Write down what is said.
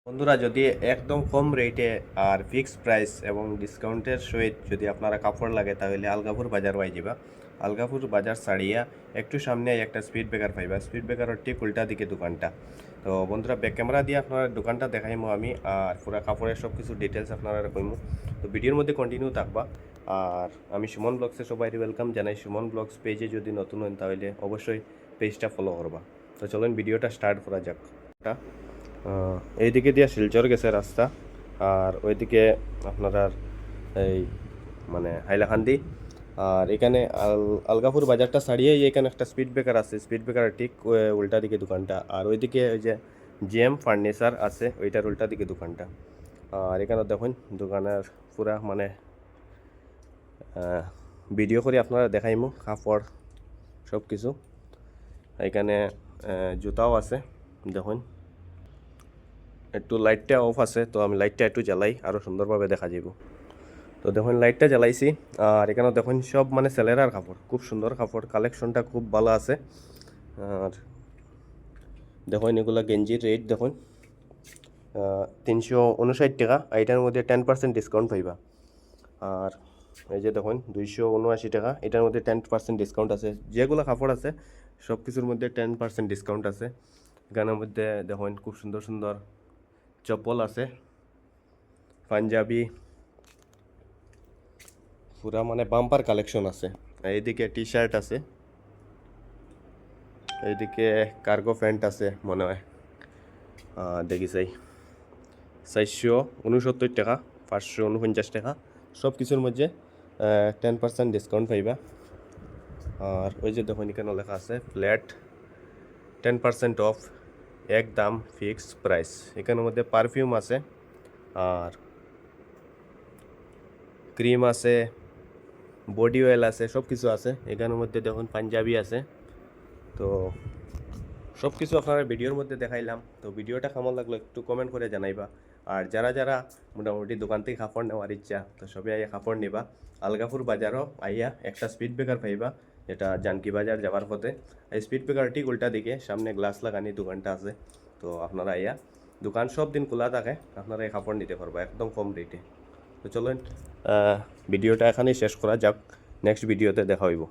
বন্ধুরা, যদি একদম কম রেটে আর ফিক্সড প্রাইস এবং ডিসকাউন্টের সহিত যদি আপনারা কাপড় লাগে তাহলে আলগাপুর বাজার ওয়াই যাবা। আলগাপুর বাজার ছাড়িয়া একটু সামনে একটা স্পিড ব্রেকার পাইবা। স্পিড ব্রেকারের ঠিক উল্টা দিকে দোকানটা। তো বন্ধুরা, ব্যাক ক্যামেরা দিয়ে আপনারা দোকানটা দেখাইমো আমি, আর পুরা কাপড়ের সব কিছু ডিটেলস আপনারা কইমু। তো ভিডিওর মধ্যে কন্টিনিউ থাকবা। আর আমি সুমন ব্লগসে সবাই ওয়েলকাম জানাই। সুমন ব্লগস পেজে যদি নতুন হন তাহলে অবশ্যই পেজটা ফলো করবা। তো চলুন ভিডিওটা স্টার্ট করা যাক। এইদিকে দিয়ে শিলচর গেছে রাস্তা, আর ওইদিকে আপনারা এই মানে হাইলাকান্দি। আর এখানে আলগাপুর বাজারটা ছাড়িয়েই এখানে একটা স্পিড ব্রেকার আছে। স্পিড ব্রেকারের ঠিক উল্টা দিকে দোকানটা। আর ওইদিকে ওই যে জিএম ফার্নিচার আছে, ওইটার উল্টা দিকে দোকানটা। আর এখানে দেখুন দোকানের পুরা মানে ভিডিও করে আপনারা দেখাইমু কাপড় সব কিছু। এখানে জুতাও আছে দেখুন। একটু লাইটটা অফ আছে, তো আমি লাইটটা একটু জ্বালাই আরও সুন্দরভাবে দেখা যাব। তো দেখুন লাইটটা জ্বালাইছি। আর এখানে দেখুন সব মানে ছেলেরার কাপড়, খুব সুন্দর কাপড়, কালেকশনটা খুব ভালো আছে। আর দেখুন এগুলা গেঞ্জির রেট দেখুন 359 টাকা। এটার মধ্যে 10% ডিসকাউন্ট পাইবা। আর এই যে দেখুন 279 টাকা, এটার মধ্যে 10% ডিসকাউন্ট আছে। যেগুলো কাপড় আছে সব কিছুর মধ্যে 10% ডিসকাউন্ট আছে। এখানের মধ্যে দেখুন খুব সুন্দর সুন্দর চপ্পল আছে, পাঞ্জাবি, পুরা মানে বাম্পার কালেকশন আছে। এইদিকে টি শার্ট আছে, এইদিকে কার্গো প্যান্ট আছে মনে হয়। দেখি চাই 469 টাকা, 549 টাকা, সব কিছুর মধ্যে 10% ডিসকাউন্ট পাইবা। আর ওই যে দেখুন এখানে লেখা আছে ফ্ল্যাট 10% অফ, একদম ফিক্সড প্রাইস। এখানের মধ্যে পারফিউম আছে, আর ক্রিম আছে, বডি অয়েল আছে, সব কিছু আছে। এখানের মধ্যে দেখুন পাঞ্জাবি আছে। তো সব কিছু আপনারা ভিডিওর মধ্যে দেখাইলাম। তো ভিডিওটা কেমন লাগলো একটু কমেন্ট করে জানাইবা। আর যারা যারা মোটামুটি দোকান থেকে কাপড় নেওয়ার ইচ্ছা, তো সবাই আইয়া কাপড় নিবা। আলগাপুর বাজারও আইয়া একটা স্পিড ব্রেকার পাইবা, যেটা জানকি বাজার যাওয়ার পথে। এই স্পিড ব্রেকার ঠিক উল্টা দিকে সামনে গ্লাস লাগানি দোকানটা আছে। তো আপনারা আইয়া, দোকান সব দিন খোলা থাকে, আপনারা এই কাপড় নিতে পারবা একদম কম রেটে। তো চলুন ভিডিওটা এখানেই শেষ করা যাক, নেক্সট ভিডিওতে দেখা হইব।